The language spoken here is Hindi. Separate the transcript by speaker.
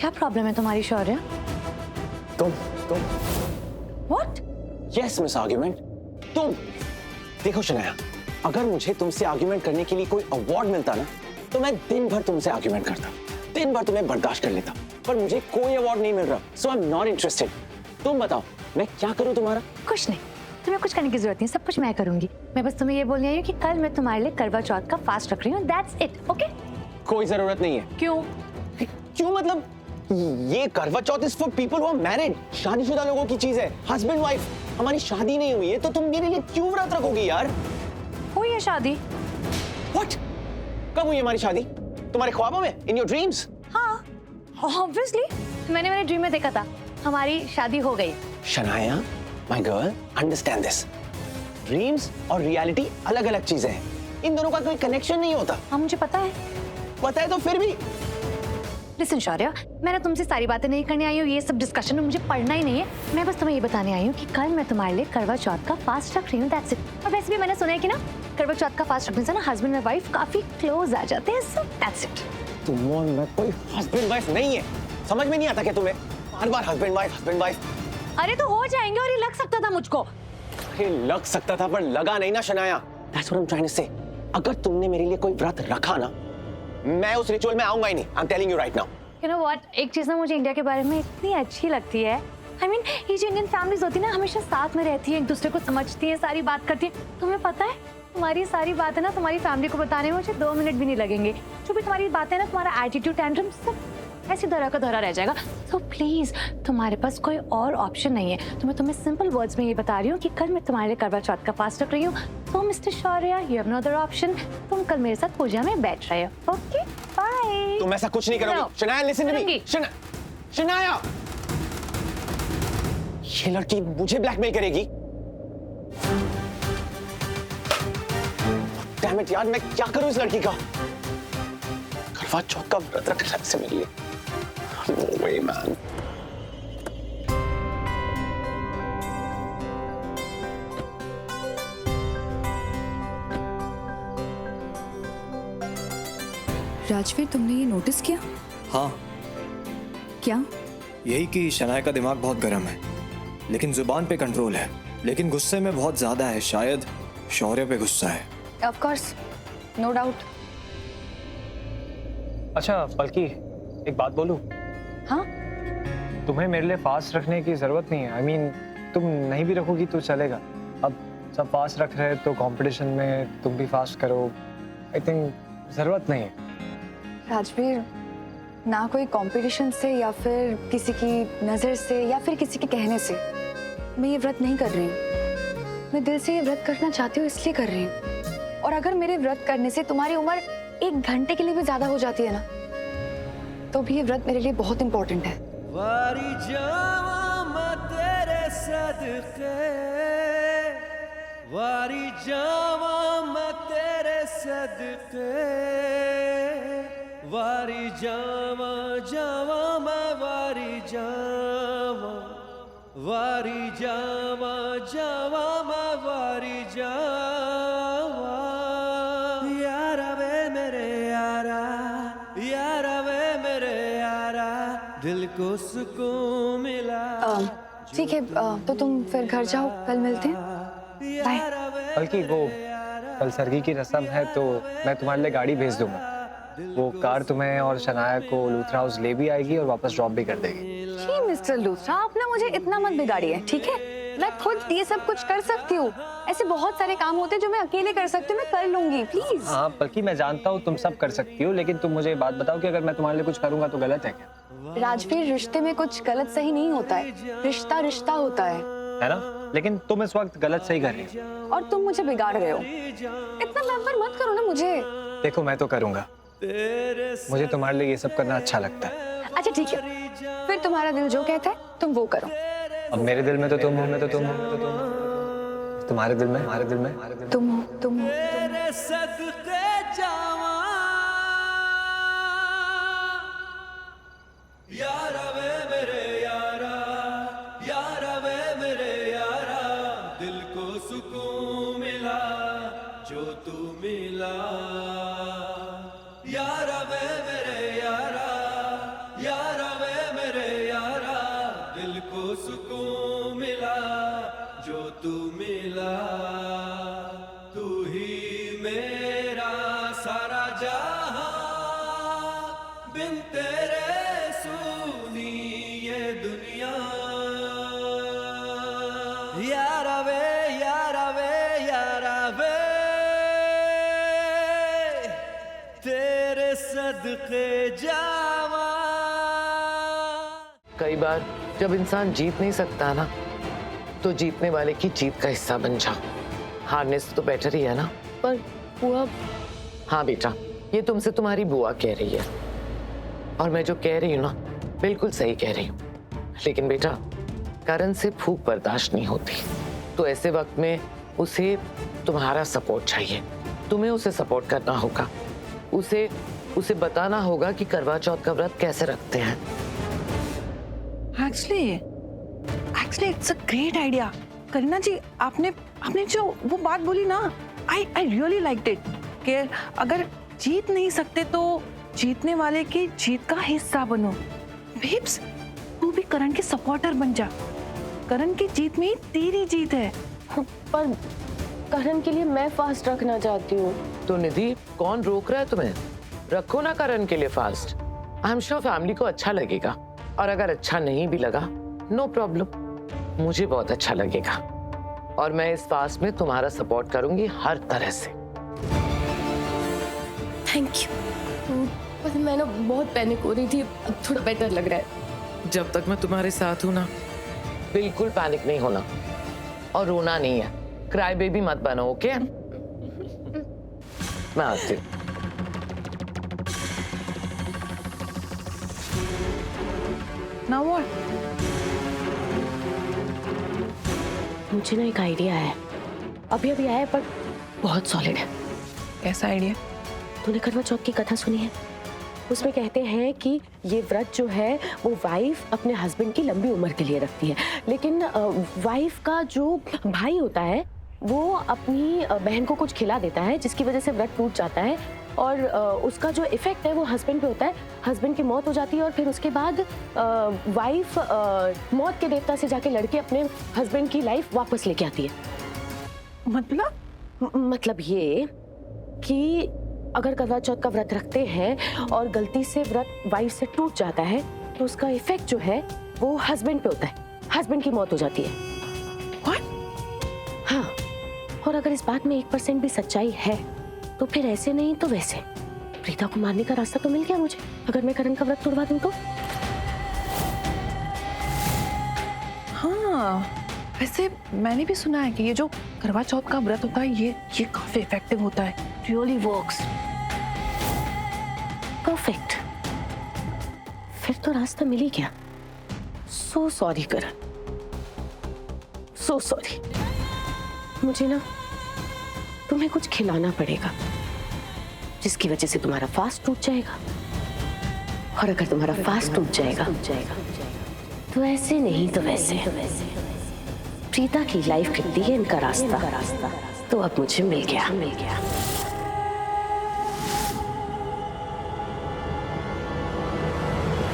Speaker 1: क्या प्रॉब्लम है तुम्हारी शौर्य?
Speaker 2: तुम
Speaker 1: व्हाट?
Speaker 2: Yes miss argument. तुम देखो शनाया, अगर मुझे तुमसे आर्ग्यूमेंट करने के लिए कोई अवार्ड मिलता ना तो मैं दिन भर तुमसे आर्ग्यूमेंट करता, दिन भर तुम्हें बर्दाश्त कर लेता, पर मुझे कोई अवार्ड नहीं मिल रहा, सो आई एम नॉट इंटरेस्टेड। तुम बताओ मैं क्या करूं तुम्हारा?
Speaker 1: कुछ नहीं, तुम्हें कुछ करने की जरूरत नहीं, सब कुछ मैं करूंगी। मैं बस तुम्हें ये बोलने आई हूँ कि कल मैं तुम्हारे लिए करवा चौथ का फास्ट रख रही हूँ, दैट्स इट, ओके?
Speaker 2: कोई जरूरत नहीं है।
Speaker 1: क्यों?
Speaker 2: क्यों मतलब? ये Karva Chauth is for people who are married, शादीशुदा लोगों की चीज है, हस्बैंड वाइफ। हमारी शादी नहीं हुई है तो तुम मेरे लिए क्यों व्रत रखोगी यार?
Speaker 1: हुई है शादी।
Speaker 2: व्हाट? कब हुई हमारी शादी? तुम्हारे ख्वाबों में, इन योर ड्रीम्स?
Speaker 1: हाँ, ऑब्वियसली मैंने मेरे ड्रीम में देखा था, हमारी शादी हो गई।
Speaker 2: Shanaya, my girl, understand this. Dreams और रियलिटी अलग अलग चीजें हैं, इन दोनों का कोई कनेक्शन नहीं होता।
Speaker 1: हाँ मुझे पता है।
Speaker 2: पता है तो फिर भी।
Speaker 1: लिसन शौर्य, मैंने तुमसे सारी बातें नहीं करने आई हूँ, ये सब डिस्कशन में मुझे पढ़ना ही नहीं है। मैं बस तुम्हें ये बताने आई हूँ कि कल मैं तुम्हारे लिए करवा चौथ का फास्ट रख रही हूँ, दैट्स इट। और वैसे भी मैंने सुना है कि ना करवा चौथ का फास्ट रखने से ना हस्बैंड और वाइफ काफी क्लोज आ जाते हैं, सो दैट्स इट।
Speaker 2: तुम और मैं कोई हस्बैंड वाइफ नहीं है, समझ में नहीं आता क्या तुम्हें? बार बार हस्बैंड वाइफ।
Speaker 1: अरे तो हो जाएंगे, और ये लग सकता था मुझको।
Speaker 2: अरे लग सकता था पर लगा नहीं ना Shanaya, that's what I am trying to say. अगर तुमने मेरे लिए कोई व्रत रखा ना, मैं उस रिचुअल में आऊंगा ही नहीं, I am telling you right now.
Speaker 1: You know what, एक चीज ना मुझे इंडिया के बारे में इतनी अच्छी लगती है। आई मीन ये जो इंडियन फैमिलीज होती है ना, हमेशा साथ में रहती है, एक दूसरे को समझती है, सारी बात करती है। तुम्हें पता है तुम्हारी सारी बातें ना तुम्हारी फैमिली को बताने में मुझे 2 मिनट भी नहीं लगेंगे। जो भी तुम्हारी बातें ना, तुम्हारा एटीट्यूड, टेंट्रम, सब ऐसी धरा का धरा रह जाएगा। सो प्लीज, तुम्हारे पास कोई और ऑप्शन नहीं है, तो मैं तुम्हें सिंपल वर्ड्स में ये बता रही हूँ कि कल मैं तुम्हारे लिए करवा चौथ का फास्ट रख रही हूँ। तो mister Shaurya, you have no other option, तुम कल मेरे साथ पूजा में बैठ रहे हो, ओके? बाय।
Speaker 2: तुम ऐसा कुछ नहीं करोगी।
Speaker 1: No.
Speaker 2: Shanaya listen to me. Shanaya, ये लड़की मुझे ब्लैकमेल करेगी। डैम इट यार, मैं क्या करूं इस लड़की का? करवा चौथ का व्रत रखना है से मेरे लिए। No way, man.
Speaker 3: राजवीर, तुमने ये नोटिस किया?
Speaker 4: हाँ,
Speaker 3: क्या?
Speaker 4: यही कि शनाया का दिमाग बहुत गर्म है, लेकिन जुबान पे कंट्रोल है, लेकिन गुस्से में बहुत ज्यादा है। शायद शौर्य पे गुस्सा है।
Speaker 3: Of course, no doubt.
Speaker 5: अच्छा बल्कि एक बात बोलूं?
Speaker 3: हाँ?
Speaker 5: तुम्हें मेरे लिए फास्ट रखने की जरूरत नहीं है। आई मीन तुम नहीं भी रखोगी तो चलेगा। अब सब फास्ट रख रहे हैं तो कंपटीशन में तुम भी फास्ट करो, आई थिंक जरूरत नहीं है।
Speaker 3: राजवीर, ना कोई कंपटीशन से या फिर किसी की नज़र से या फिर किसी के कहने से मैं ये व्रत नहीं कर रही हूँ। मैं दिल से ये व्रत करना चाहती हूँ, इसलिए कर रही हूँ। और अगर मेरे व्रत करने से तुम्हारी उम्र 1 घंटे के लिए भी ज्यादा हो जाती है ना, तो भी ये व्रत मेरे लिए बहुत इंपॉर्टेंट है।
Speaker 6: वारी जावा तेरे सदके, वारी जावा तेरे सदके, वारी जावा जावा मैं वारी जावा, वारी जावा जावा मैं वारी जावा। यारा वे मेरे यारा, यारा वे मेरे यारा, दिल को सुकून मिला।
Speaker 3: ठीक है, तो तुम फिर घर जाओ, कल मिलते हैं। बाय।
Speaker 5: बल्कि वो कल सरगी की रस्म है तो मैं तुम्हारे लिए गाड़ी भेज दूंगा। वो कार तुम्हें और शनाया को लूथरा हाउस ले भी आएगी और वापस ड्रॉप भी कर देगी।
Speaker 3: जी मिस्टर लूथरा, आप ना मुझे इतना मत बिगाड़िए, ठीक है? मैं खुद ये सब कुछ कर सकती हूँ। ऐसे बहुत सारे काम होते हैं जो मैं अकेले कर सकती हूँ, मैं कर लूंगी, प्लीज।
Speaker 5: हाँ बल्कि मैं जानता हूँ तुम सब कर सकती हो, लेकिन तुम मुझे बात बताओ कि अगर मैं तुम्हारे लिए कुछ करूंगा तो गलत है क्या?
Speaker 3: राजवीर, रिश्ते में कुछ गलत सही नहीं होता है, रिश्ता रिश्ता होता है
Speaker 5: ना? लेकिन तुम इस वक्त गलत सही कर रही हो
Speaker 3: और तुम मुझे बिगाड़ रहे हो। इतना पैम्पर मत करो ना मुझे।
Speaker 5: देखो मैं तो करूंगा, मुझे तुम्हारे लिए ये सब करना अच्छा लगता है।
Speaker 3: अच्छा ठीक है, फिर तुम्हारा दिल जो कहता है तुम वो करो।
Speaker 5: अब मेरे दिल में तो तुम हो, मैं तो तुम हो, तुम्हारे दिल में, हमारे दिल में
Speaker 3: तुम हो, तुम हो।
Speaker 6: तेरे सदके जावा, यारा वे मेरे यारा, यारा वे मेरे यारा, दिल को सुकून मिला जो तू मिला। यारा वे मेरे यारा, यारा वे जो तू मिला, तू ही मेरा सारा जहां, बिन तेरे सूनी ये दुनिया। यारा वे यारा वे यारा वे, तेरे सदके जावा।
Speaker 7: कई बार जब इंसान जीत नहीं सकता ना, तो जीतने वाले की जीत का हिस्सा बन जाओ। हारने से तो बेटर ही है ना। पर बुआ, हाँ बेटा, ये तुमसे तुम्हारी बुआ कह रही है, और मैं जो कह रही हूँ ना, बिल्कुल सही कह रही हूँ। लेकिन बेटा, करण से भूख बर्दाश्त नहीं होती, तो ऐसे वक्त में उसे तुम्हारा सपोर्ट चाहिए। तुम्हें उसे सपोर्ट करना होगा, उसे बताना होगा कि करवा चौथ का व्रत कैसे रखते हैं।
Speaker 8: Actually, it's a great idea. Kareena जी, आपने जो वो बात बोली ना, I really liked it. कि अगर जीत नहीं सकते तो जीतने वाले की जीत का हिस्सा बनो। बेब्स, तू भी करण के सपोर्टर बन जा। करण की जीत में ही तेरी जीत है।
Speaker 9: पर करण के लिए मैं फास्ट रखना चाहती हूँ।
Speaker 7: तो निधि, कौन रोक रहा है तुम्हें? रखो ना करण के लिए fast. I am sure family को अच्छा लगेगा, और अगर अच्छा नहीं भी लगा, नो प्रॉब्लम, मुझे बहुत अच्छा लगेगा, और मैं इस फास्ट में तुम्हारा सपोर्ट करूंगी हर तरह से।
Speaker 9: Thank you. बस मैं ना बहुत पैनिक हो रही थी, अब थोड़ा बेटर लग रहा है।
Speaker 7: जब तक मैं तुम्हारे साथ हूं ना, बिल्कुल पैनिक नहीं होना, और रोना नहीं है। क्राई बेबी मत बनो, ओके? मैं आती हूँ।
Speaker 8: Now what?
Speaker 9: मुझे ना एक आइडिया है, अभी आया है, पर बहुत सॉलिड है।
Speaker 8: कैसा आइडिया?
Speaker 9: तूने करवा चौथ की कथा सुनी है? उसमें कहते हैं कि ये व्रत जो है वो वाइफ अपने हस्बैंड की लंबी उम्र के लिए रखती है, लेकिन वाइफ का जो भाई होता है वो अपनी बहन को कुछ खिला देता है, जिसकी वजह से व्रत टूट जाता है, और उसका जो इफेक्ट है वो हस्बैंड पे होता है। हस्बैंड की मौत हो जाती है, और फिर उसके बाद वाइफ मौत के देवता से जाके लड़के अपने हस्बैंड की लाइफ वापस लेके आती है। मतलब ये कि अगर करवा चौथ का व्रत रखते हैं और गलती से व्रत वाइफ से टूट जाता है, तो उसका इफेक्ट जो है वो हस्बैंड पे होता है, हस्बैंड की मौत हो जाती है। हाँ, और अगर इस बात में 1% भी सच्चाई है, तो फिर ऐसे नहीं तो वैसे प्रीता को मारने का रास्ता तो मिल गया मुझे, अगर मैं करण का व्रत तोड़वा दूं तो।
Speaker 8: हाँ, वैसे मैंने भी सुना है कि ये जो करवा चौथ का व्रत होता है, ये काफी इफेक्टिव होता है।
Speaker 9: Really works. परफेक्ट। फिर तो रास्ता मिल ही गया। सो सॉरी करण, सो सॉरी। मुझे ना तुम्हें कुछ खिलाना पड़ेगा, जिसकी वजह से तुम्हारा फास्ट टूट जाएगा, और अगर तुम्हारा फास्ट टूट जाएगा तो ऐसे नहीं तो वैसे प्रीता की लाइफ के लिए इनका रास्ता तो अब मुझे मिल गया।